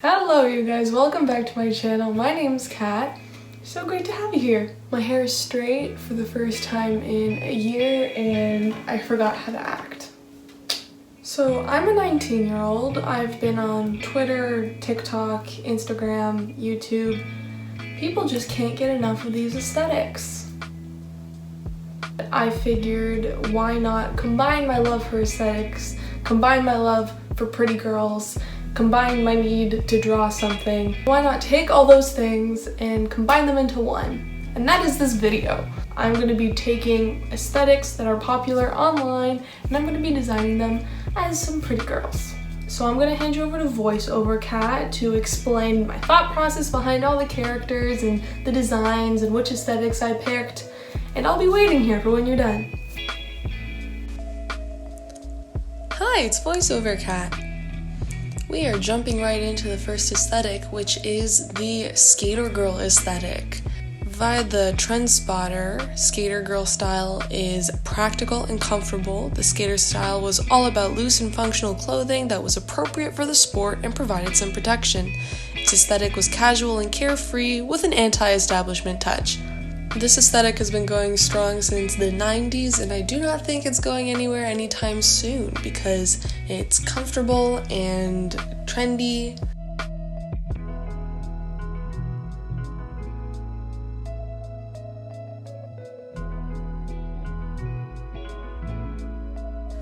Hello you guys, welcome back to my channel. My name's Kat. So great to have you here. My hair is straight for the first time in a year and I forgot how to act. So I'm a 19-year-old. I've been on Twitter, TikTok, Instagram, YouTube. People just can't get enough of these aesthetics. I figured why not combine my love for aesthetics, combine my love for pretty girls, combine my need to draw something. Why not take all those things and combine them into one? And that is this video. I'm going to be taking aesthetics that are popular online and I'm going to be designing them as some pretty girls. So I'm going to hand you over to VoiceOver Kat to explain my thought process behind all the characters and the designs and which aesthetics I picked. And I'll be waiting here for when you're done. Hi, it's VoiceOver Kat. We are jumping right into the first aesthetic, which is the skater girl aesthetic. Via the trend spotter, skater girl style is practical and comfortable. The skater style was all about loose and functional clothing that was appropriate for the sport and provided some protection. Its aesthetic was casual and carefree with an anti-establishment touch. This aesthetic has been going strong since the 90s and I do not think it's going anywhere anytime soon because it's comfortable and trendy.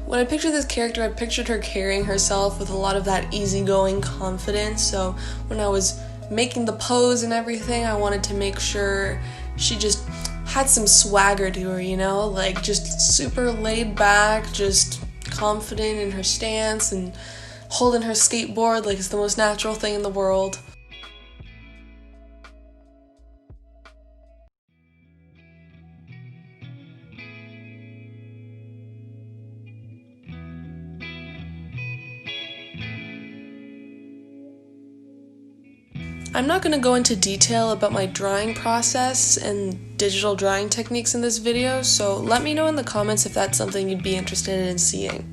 When I pictured this character, I pictured her carrying herself with a lot of that easygoing confidence, so when I was making the pose and everything, I wanted to make sure she just had some swagger to her, you know, like just super laid back, just confident in her stance and holding her skateboard like it's the most natural thing in the world. I'm not going to go into detail about my drawing process and digital drawing techniques in this video, so let me know in the comments if that's something you'd be interested in seeing.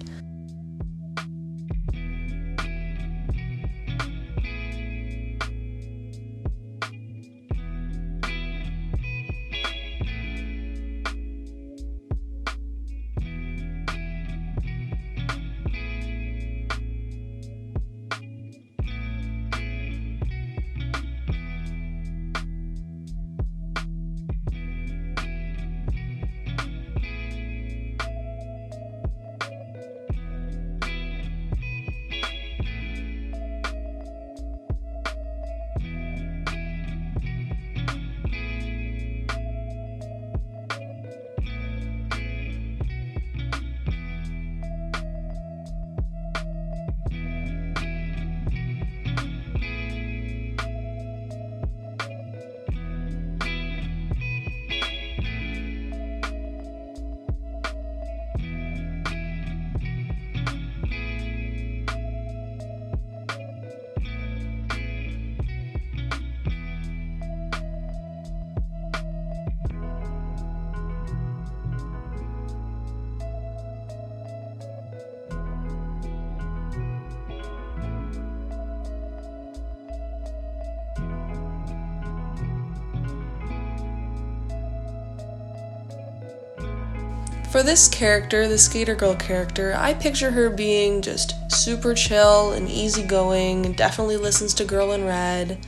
For this character, the skater girl character, I picture her being just super chill and easygoing, definitely listens to Girl in Red.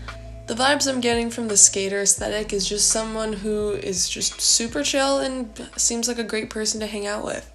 The vibes I'm getting from the skater aesthetic is just someone who is just super chill and seems like a great person to hang out with.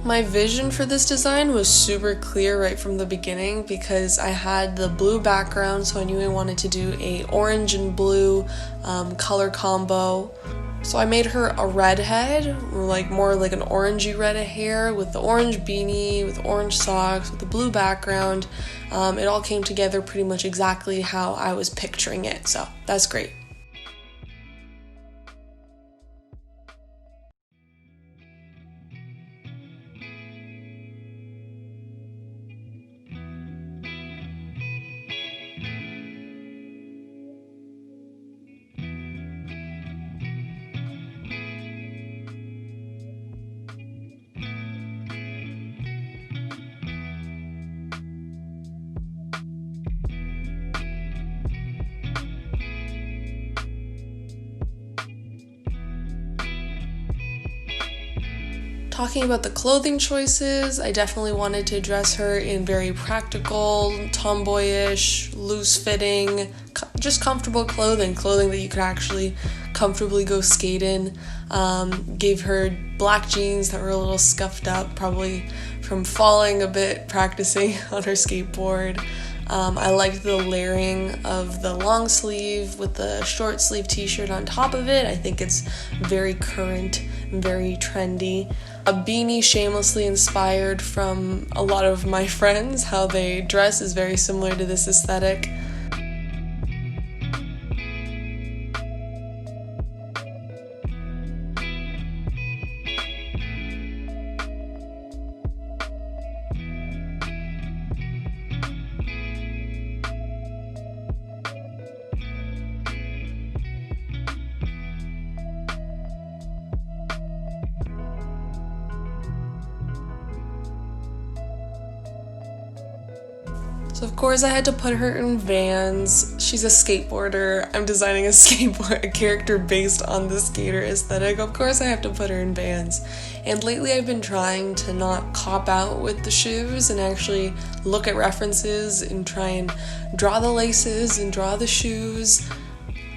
My vision for this design was super clear right from the beginning because I had the blue background, so I knew I wanted to do a orange and blue color combo. So I made her a redhead, like more like an orangey red hair with the orange beanie, with orange socks, with the blue background. It all came together pretty much exactly how I was picturing it, so that's great. Talking about the clothing choices, I definitely wanted to dress her in very practical, tomboyish, loose-fitting, just comfortable clothing that you could actually comfortably go skate in. Gave her black jeans that were a little scuffed up, probably from falling a bit practicing on her skateboard. I liked the layering of the long sleeve with the short sleeve t-shirt on top of it. I think it's very current and very trendy. A beanie shamelessly inspired from a lot of my friends. How they dress is very similar to this aesthetic. So of course I had to put her in Vans. She's a skateboarder. I'm designing a character based on the skater aesthetic. Of course I have to put her in Vans. And lately I've been trying to not cop out with the shoes and actually look at references and try and draw the laces and draw the shoes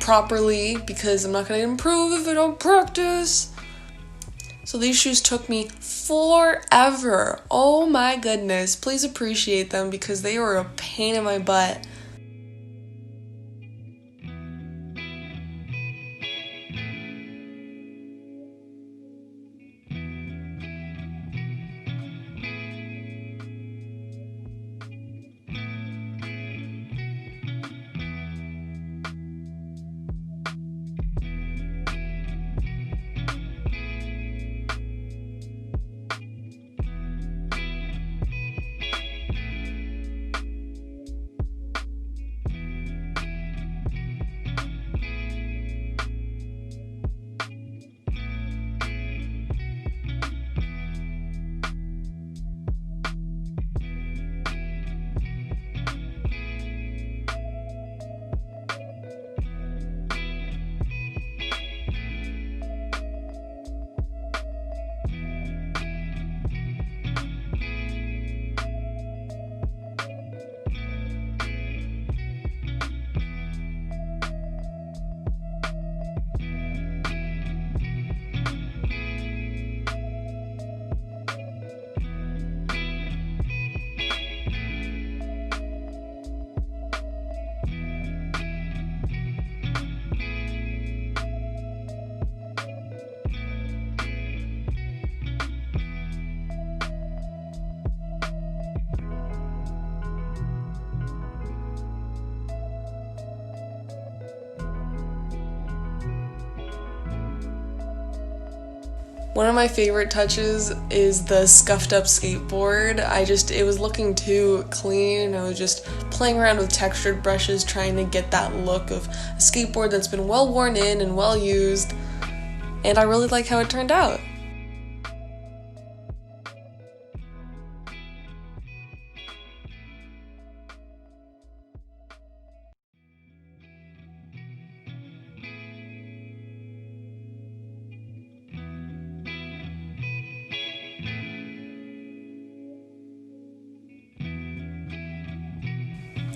properly because I'm not going to improve if I don't practice. So these shoes took me forever. Oh my goodness. Please appreciate them because they were a pain in my butt. One of my favorite touches is the scuffed up skateboard. It was looking too clean. I was just playing around with textured brushes trying to get that look of a skateboard that's been well worn in and well used. And I really like how it turned out.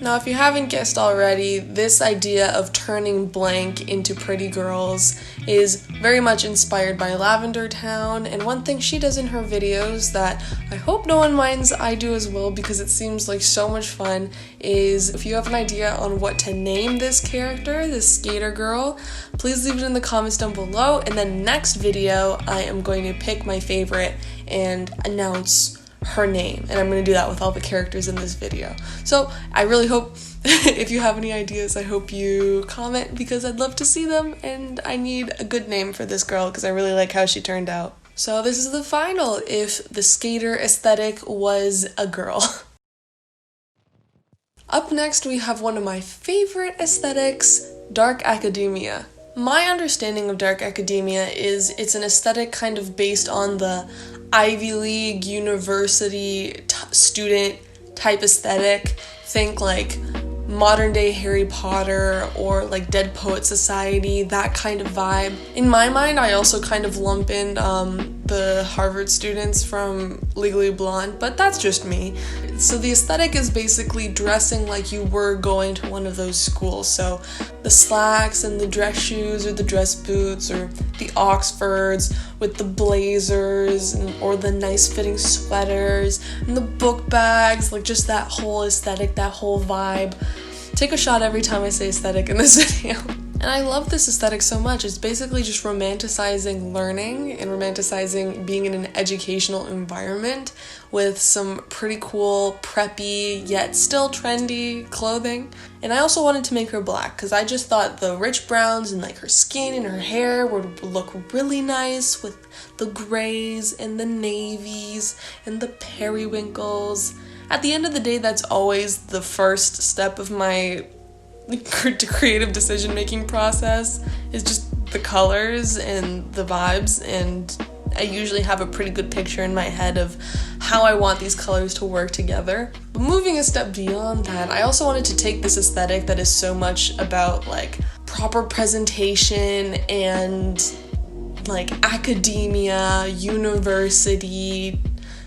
Now, if you haven't guessed already, this idea of turning blank into pretty girls is very much inspired by Lavender Town, and one thing she does in her videos that I hope no one minds I do as well because it seems like so much fun is if you have an idea on what to name this character, this skater girl, please leave it in the comments down below. In the next video, I am going to pick my favorite and announce her name, and I'm going to do that with all the characters in this video. So I really hope if you have any ideas, I hope you comment because I'd love to see them, and I need a good name for this girl because I really like how she turned out. So this is the final if the skater aesthetic was a girl. Up next we have one of my favorite aesthetics, dark academia. My understanding of dark academia is it's an aesthetic kind of based on the Ivy League university student type aesthetic. Think like modern day Harry Potter or like Dead Poet Society, that kind of vibe. In my mind, I also kind of lump in the Harvard students from Legally Blonde, but that's just me. So the aesthetic is basically dressing like you were going to one of those schools. So the slacks and the dress shoes or the dress boots or the Oxfords with the blazers or the nice fitting sweaters and the book bags, like just that whole aesthetic, that whole vibe. Take a shot every time I say aesthetic in this video. And I love this aesthetic so much. It's basically just romanticizing learning and romanticizing being in an educational environment with some pretty cool, preppy, yet still trendy clothing. And I also wanted to make her black because I just thought the rich browns and like her skin and her hair would look really nice with the grays and the navies and the periwinkles. At the end of the day, that's always the first step of my creative decision-making process, is just the colors and the vibes, and I usually have a pretty good picture in my head of how I want these colors to work together. But moving a step beyond that, I also wanted to take this aesthetic that is so much about like proper presentation and like academia, university,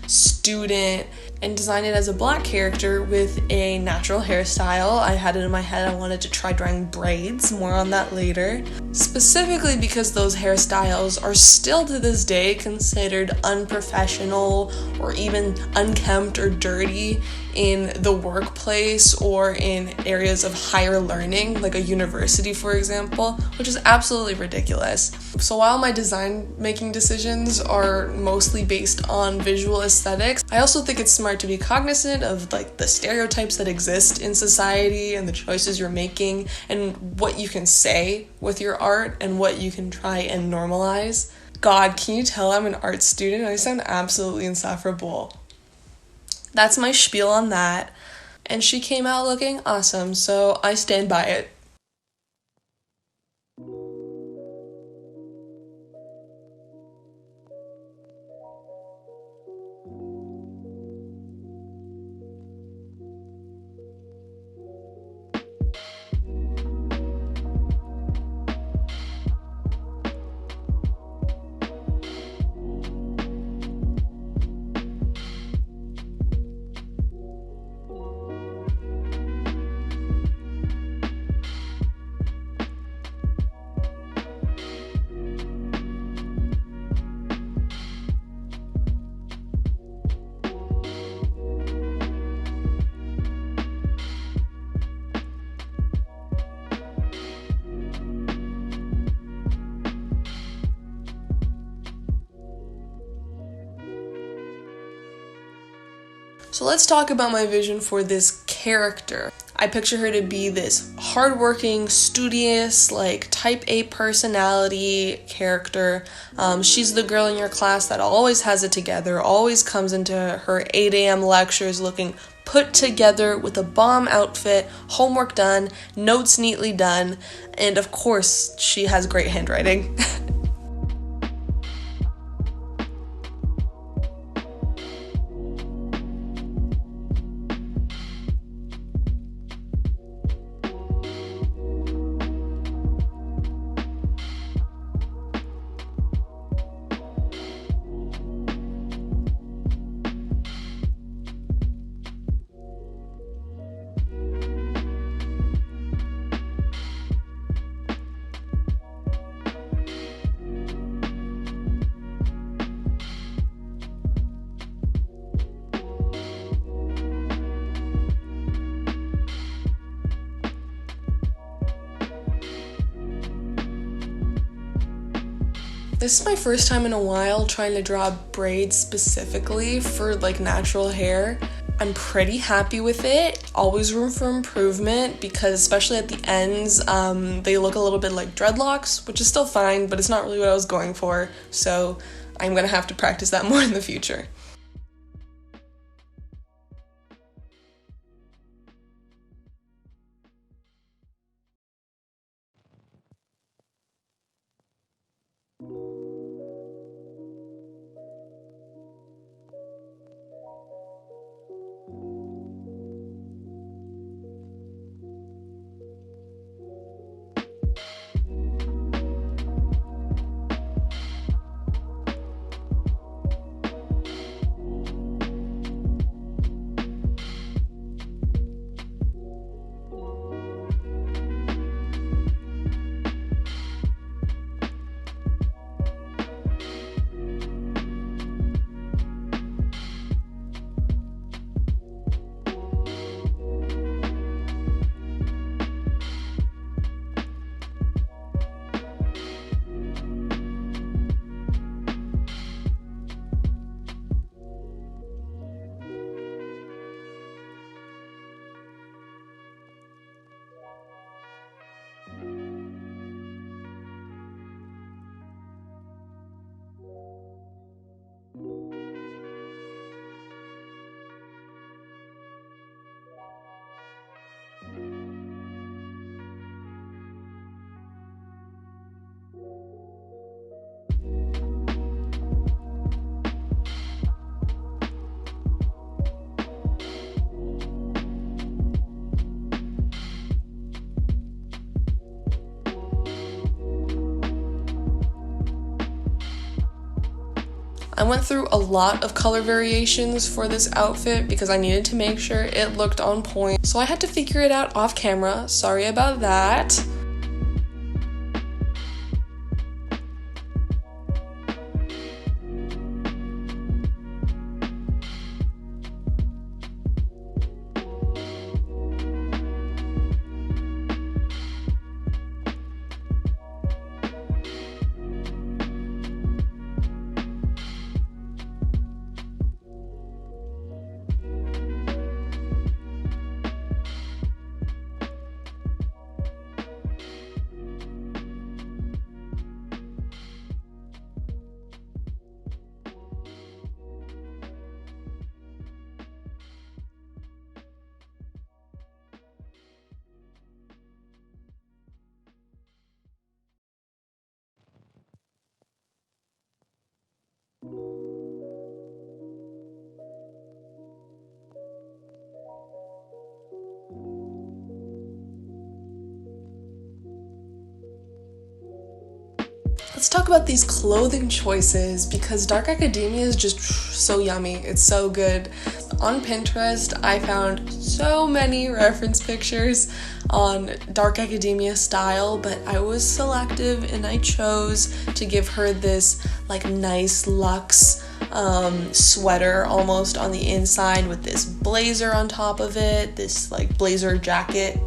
student, and design it as a black character with a natural hairstyle. I had it in my head I wanted to try drawing braids, more on that later. Specifically because those hairstyles are still to this day considered unprofessional or even unkempt or dirty in the workplace or in areas of higher learning, like a university for example, which is absolutely ridiculous. So while my design making decisions are mostly based on visual aesthetics, I also think it's smart to be cognizant of like the stereotypes that exist in society and the choices you're making and what you can say with your art and what you can try and normalize. God, can you tell I'm an art student? I sound absolutely insufferable. That's my spiel on that, and she came out looking awesome, so I stand by it. So let's talk about my vision for this character. I picture her to be this hardworking, studious, like type A personality character. She's the girl in your class that always has it together, always comes into her 8 a.m. lectures looking put together with a bomb outfit, homework done, notes neatly done, and of course, she has great handwriting. This is my first time in a while trying to draw braids specifically for like natural hair. I'm pretty happy with it. Always room for improvement because especially at the ends, they look a little bit like dreadlocks, which is still fine, but it's not really what I was going for. So I'm gonna have to practice that more in the future. I went through a lot of color variations for this outfit because I needed to make sure it looked on point. So I had to figure it out off camera. Sorry about that. Let's talk about these clothing choices because dark academia is just so yummy. It's so good. On Pinterest, I found so many reference pictures on dark academia style, but I was selective and I chose to give her this like nice luxe sweater almost on the inside with this blazer on top of it, this like blazer jacket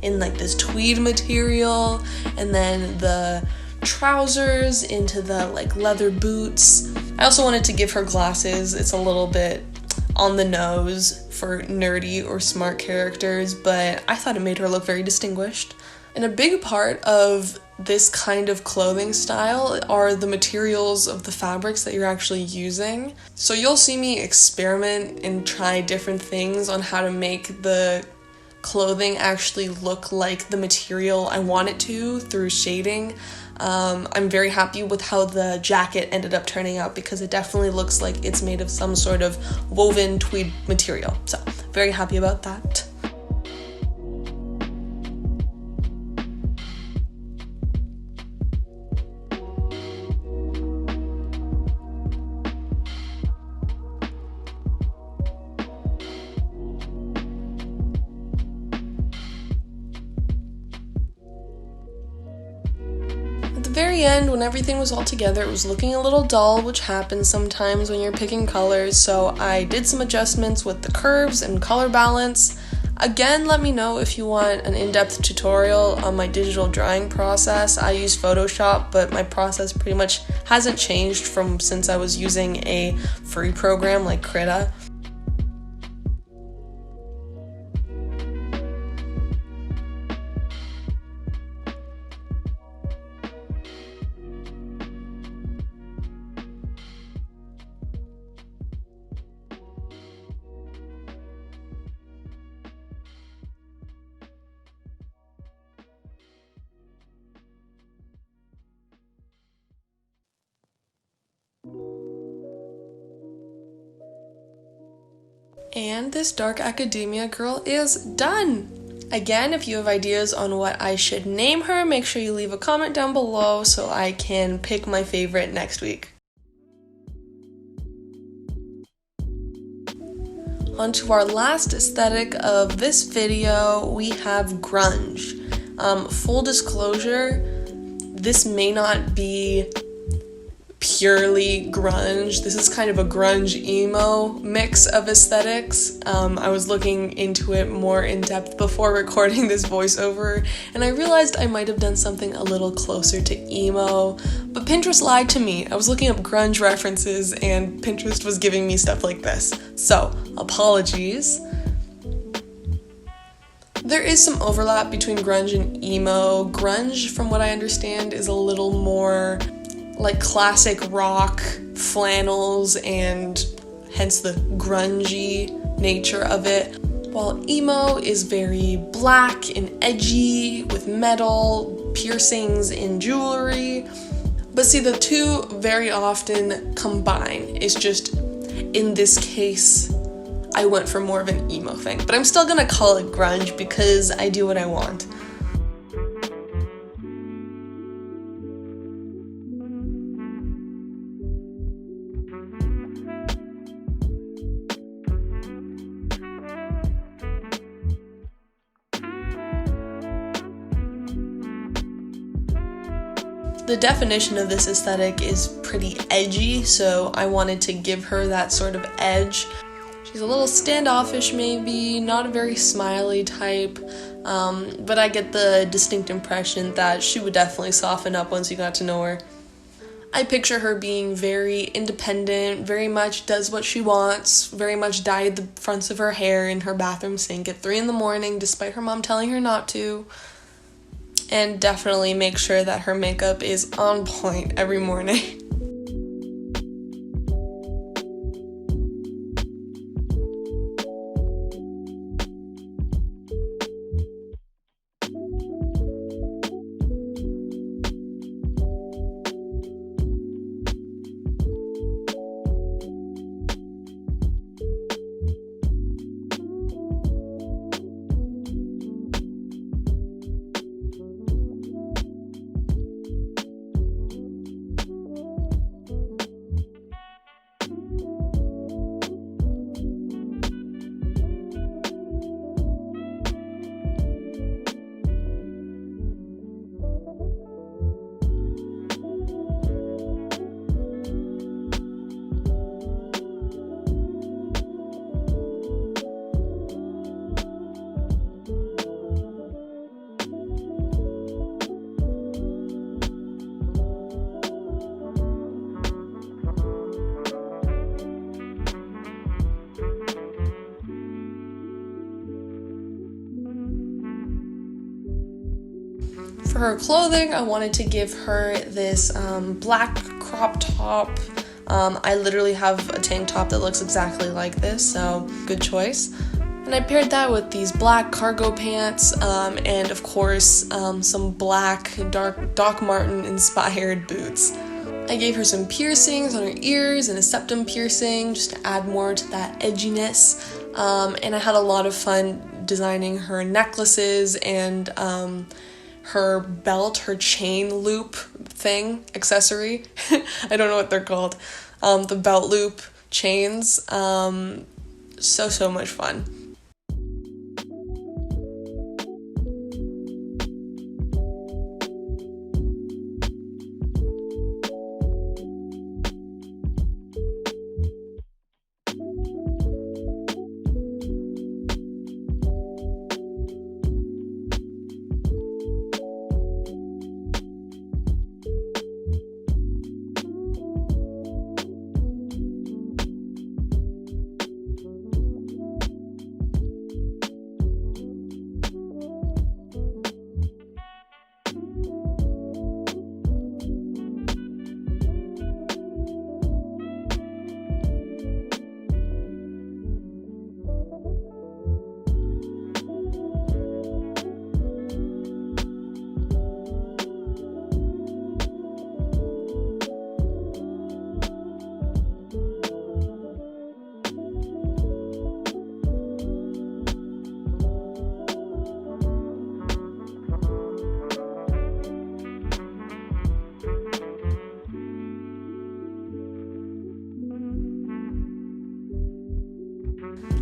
in like this tweed material, and then the trousers into the like leather boots. I also wanted to give her glasses. It's a little bit on the nose for nerdy or smart characters, but I thought it made her look very distinguished. And a big part of this kind of clothing style are the materials of the fabrics that you're actually using. So you'll see me experiment and try different things on how to make the clothing actually look like the material I want it to through shading. I'm very happy with how the jacket ended up turning out because it definitely looks like it's made of some sort of woven tweed material. So very happy about that. Very end, when everything was all together, it was looking a little dull, which happens sometimes when you're picking colors, so I did some adjustments with the curves and color balance. Again, let me know if you want an in-depth tutorial on my digital drawing process. I use Photoshop, but my process pretty much hasn't changed from since I was using a free program like Krita. And this dark academia girl is done! Again, if you have ideas on what I should name her, make sure you leave a comment down below so I can pick my favorite next week. On to our last aesthetic of this video, we have grunge. Full disclosure, this may not be purely grunge. This is kind of a grunge emo mix of aesthetics. I was looking into it more in depth before recording this voiceover, and I realized I might have done something a little closer to emo, but Pinterest lied to me. I was looking up grunge references and Pinterest was giving me stuff like this. So, apologies. There is some overlap between grunge and emo. Grunge, from what I understand, is a little more like classic rock, flannels, and hence the grungy nature of it, while emo is very black and edgy with metal, piercings, and jewelry. But see, the two very often combine. It's just, in this case, I went for more of an emo thing. But I'm still gonna call it grunge because I do what I want. The definition of this aesthetic is pretty edgy, so I wanted to give her that sort of edge. She's a little standoffish maybe, not a very smiley type, but I get the distinct impression that she would definitely soften up once you got to know her. I picture her being very independent, very much does what she wants, very much dyed the fronts of her hair in her bathroom sink at 3 a.m. despite her mom telling her not to. And definitely make sure that her makeup is on point every morning. For her clothing, I wanted to give her this black crop top. I literally have a tank top that looks exactly like this, so good choice. And I paired that with these black cargo pants, and of course, some black Doc Marten inspired boots. I gave her some piercings on her ears and a septum piercing just to add more to that edginess. And I had a lot of fun designing her necklaces and her belt, her chain loop thing, accessory. I don't know what they're called. The belt loop chains. So much fun.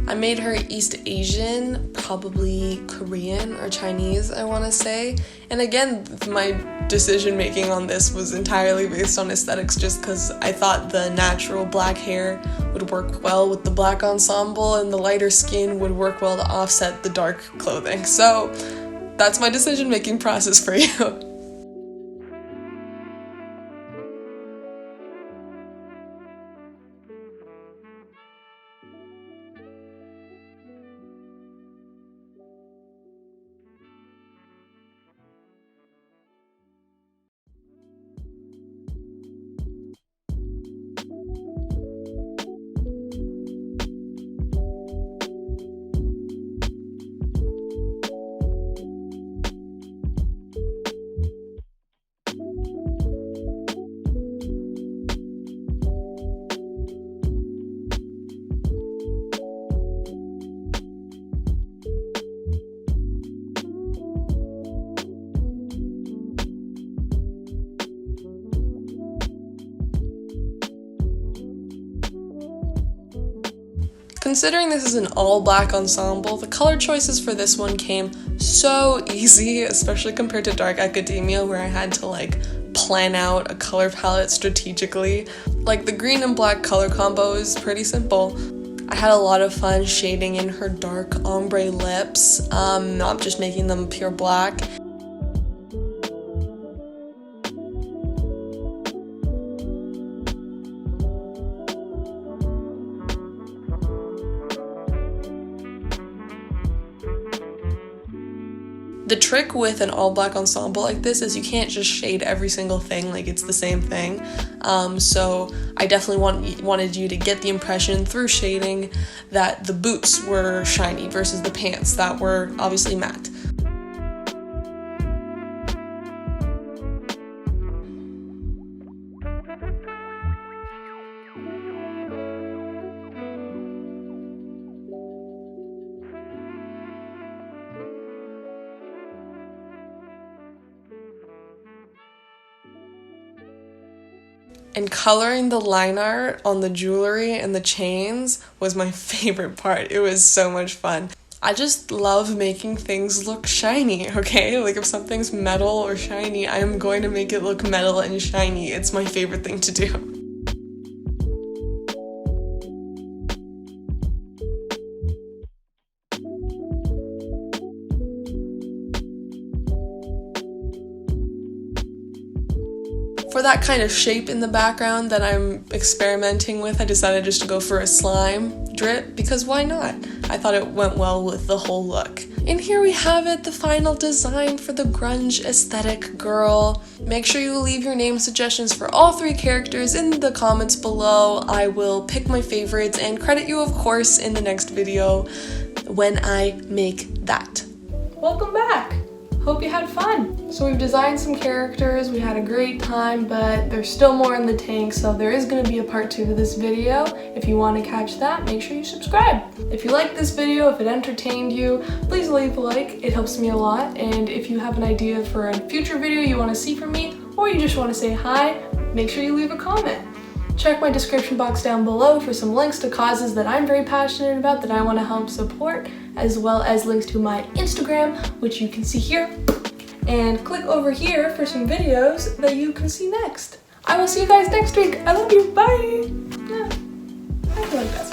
I made her East Asian, probably Korean or Chinese, I want to say. And again, my decision making on this was entirely based on aesthetics, just because I thought the natural black hair would work well with the black ensemble and the lighter skin would work well to offset the dark clothing. So that's my decision making process for you. Considering this is an all-black ensemble, the color choices for this one came so easy, especially compared to Dark Academia, where I had to like plan out a color palette strategically. Like the green and black color combo is pretty simple. I had a lot of fun shading in her dark ombre lips, not just making them pure black. The trick with an all-black ensemble like this is you can't just shade every single thing like it's the same thing. So I definitely wanted you to get the impression through shading that the boots were shiny versus the pants that were obviously matte. And coloring the line art on the jewelry and the chains was my favorite part. It was so much fun. I just love making things look shiny, okay? Like if something's metal or shiny, I am going to make it look metal and shiny. It's my favorite thing to do. For that kind of shape in the background that I'm experimenting with, I decided just to go for a slime drip, because why not? I thought it went well with the whole look. And here we have it, the final design for the grunge aesthetic girl. Make sure you leave your name suggestions for all 3 characters in the comments below. I will pick my favorites and credit you, of course, in the next video when I make that. Welcome back! Hope you had fun! So we've designed some characters, we had a great time, but there's still more in the tank, so there is going to be a part 2 to this video. If you want to catch that, make sure you subscribe. If you liked this video, if it entertained you, please leave a like, it helps me a lot. And if you have an idea for a future video you want to see from me, or you just want to say hi, make sure you leave a comment. Check my description box down below for some links to causes that I'm very passionate about that I want to help support, as well as links to my Instagram, which you can see here. And click over here for some videos that you can see next. I will see you guys next week. I love you. Bye. I feel like that's